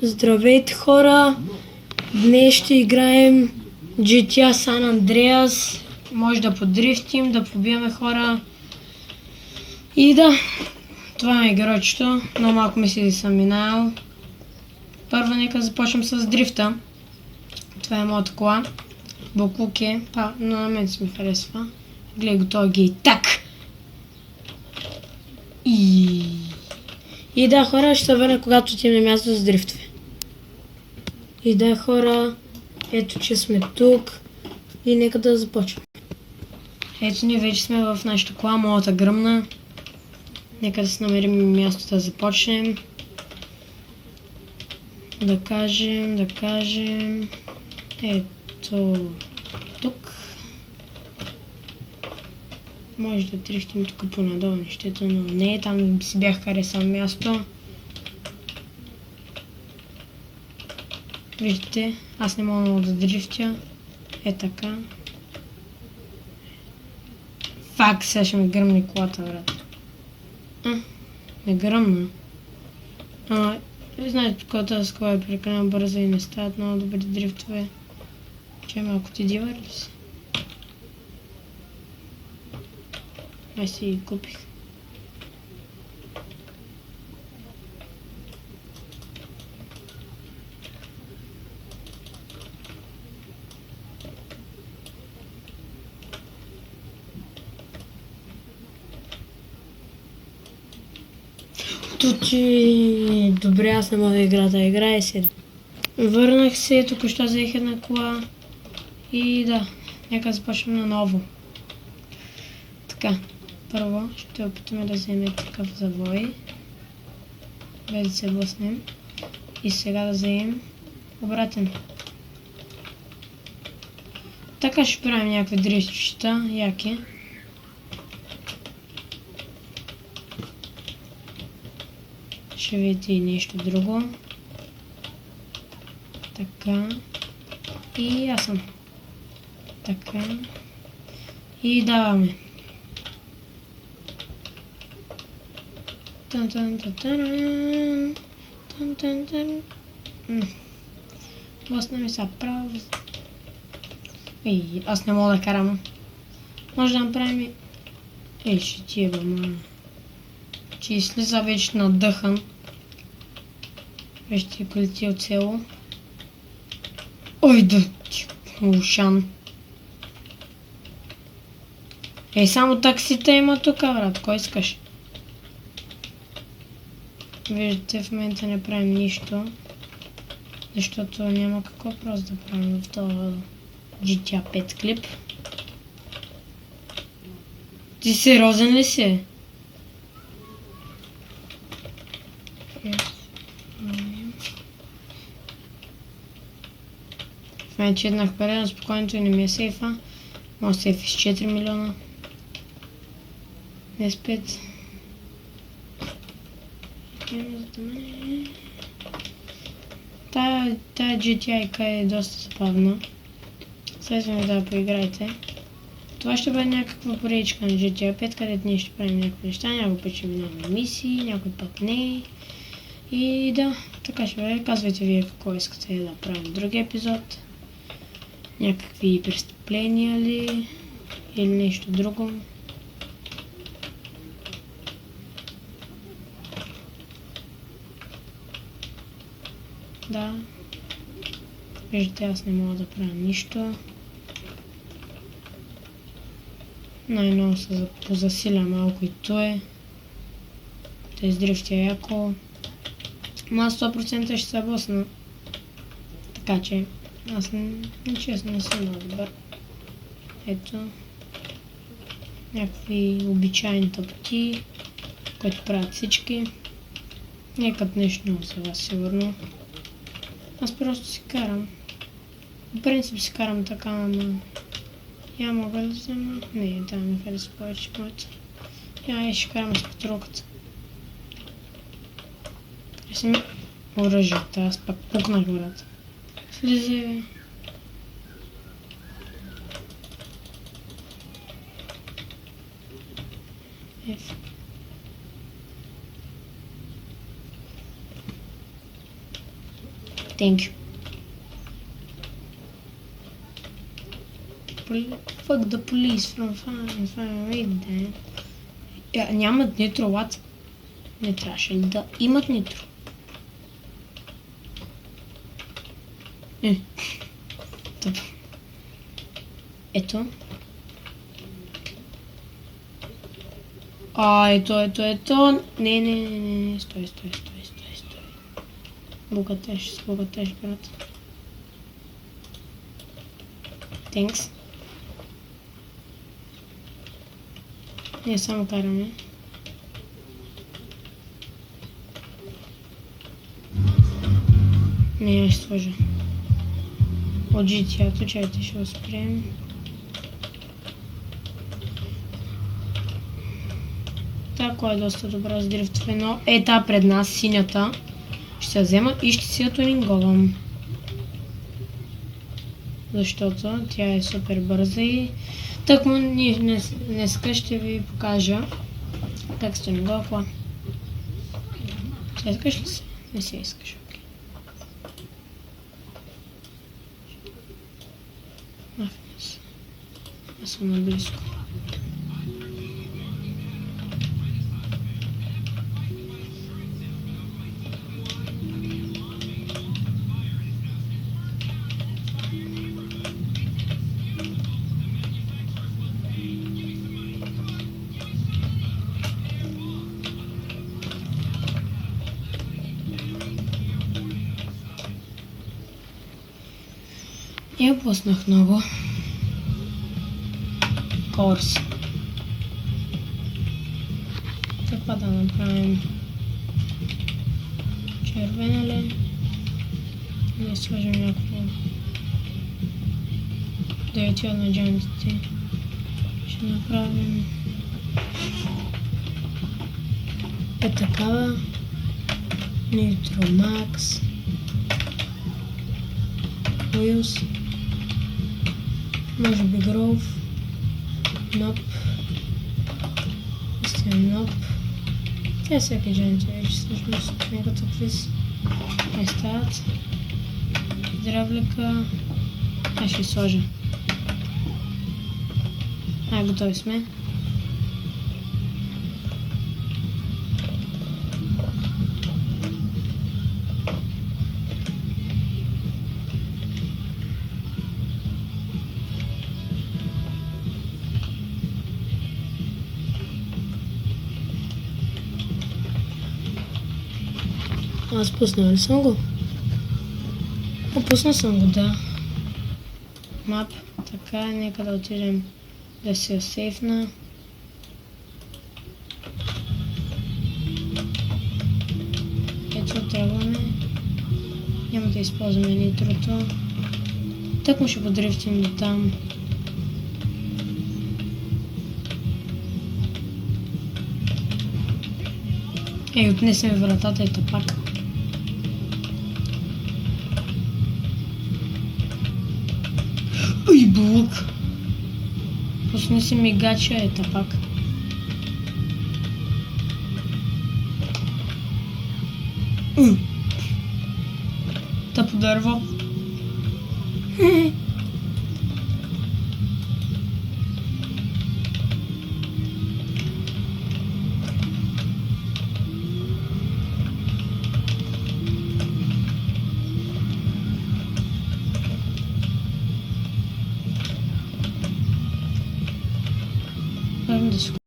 Здравейте, хора! Днес ще играем GTA San Andreas. Може да подрифтим, да побиеме хора. И да, това е геройчето. Много малко мисли съм минал. Първо нека започнем с дрифта. Това е моята кола. Буклук е, но на мен си ми харесва. Гледай го този гей. Так! И да, хора, ще се върна, когато отидем на място за дрифтове. И да, хора, ето че сме тук и нека да започнем. Ето ни вече сме в нашата кола, моята гръмна. Нека да си намерим място да започнем. Да кажем, ето тук. Може да дрифтим тук по-надолу нещето, но не, там си бях харесал място. Виждате, аз не мога да дрифтя. Е така. Фак, сега ще ме гръмне колата, брат. Не гръмна. Знаете, колата с кола е прекалено бърза и не стават много добри дрифтове. Че малко ти дива ли си? Аз си ги купих. Добре, аз не мога да игра, да играе си. Върнах се, току-що взех една кола. И да, нека започнем наново. Така, първо ще опитаме да вземем такъв завой. Без да се блъснем. И сега да вземем обратен. Така ще правим някакви дрифтчета, яки. Ще видите и нещо друго. Така. И аз съм. Така. И даваме. Блъсна ми са право. Аз не мога да карам. Може да направим и... ще ти еба, мана. Че излиза вече надъхан. Вижте колите от село. Ой да ти ушан. Само таксите има тук, брат. Кой искаш? Виждате, в момента не правим нищо. Защото няма какво просто да правим в този GTA 5 клип. Ти сериозен ли си? В момента четнах пари на спокойното и не ми е сейфа. Моят сейф е с 4 милиона. Не с 5. Тая GTA е доста забавна. Следвам ви да поиграйте. Това ще бъде някаква поредичка на GTA 5, където ние ще правим някакви неща. Някой път ще минаваме мисии, някой път не. И да, така ще бъде. Казвайте вие какво искате да правим други епизод. Някакви престъпления ли или нещо друго. Да. Виждате, аз не мога да правя нищо. Най-ново се позасиля малко и той. Тези дрифти е яко. Ма 100% ще се блъсна. Така че аз честно не съм много добър. Ето. Някакви обичайни тъпоти, които правят всички. Някакъв нещо ново за вас сигурно. Аз просто си карам. В принцип си карам така, ама... Я мога да взема? Не, да ми харесва повече моята. Я ще карам с патрулката. Хареса ми оръжията, аз пак пукнах, брат. Слизай, бе. Thank you. Fuck the police from far away. Нямат нитро, what? Не трябваше ли да имат нитро? Тъп. Ето. Ето. Не. Стой. Богатеш, брат. Thanks. Не, само караме. Не, я ще сложа. От GTA-то, чайте ще го спрем. Тако е доста добра с дрифтове, но та пред нас, синята, ще я взема и ще си я тунинговам. Защото тя е супер бърза и тъкмо днеска ще ви покажа как се тунингова кола. Ще искаш ли се? Не си искаш. Аз съм наблизко. Я пуснах много. Корс. Така да направим червена ли? Да сложим някакво деветия на джантите. Ще направим такава Nitro Max Wheels, може би Grove, Nope, Nope. Те всеки джанти вече всъщност някакъв таквис не стават. Здравлика. Аз ще сложа. Готови сме. Аз пуснал ли съм го? Пуснал съм го, да. Мап. Така, нека да отидем да се сейфна. Ето, тръгваме. Няма да използваме нитрото. Так му ще подрифтим до там. Отнесем вратата и тапак. Ой, булък! Пусни си мигача, тапак. Тъпо дърво.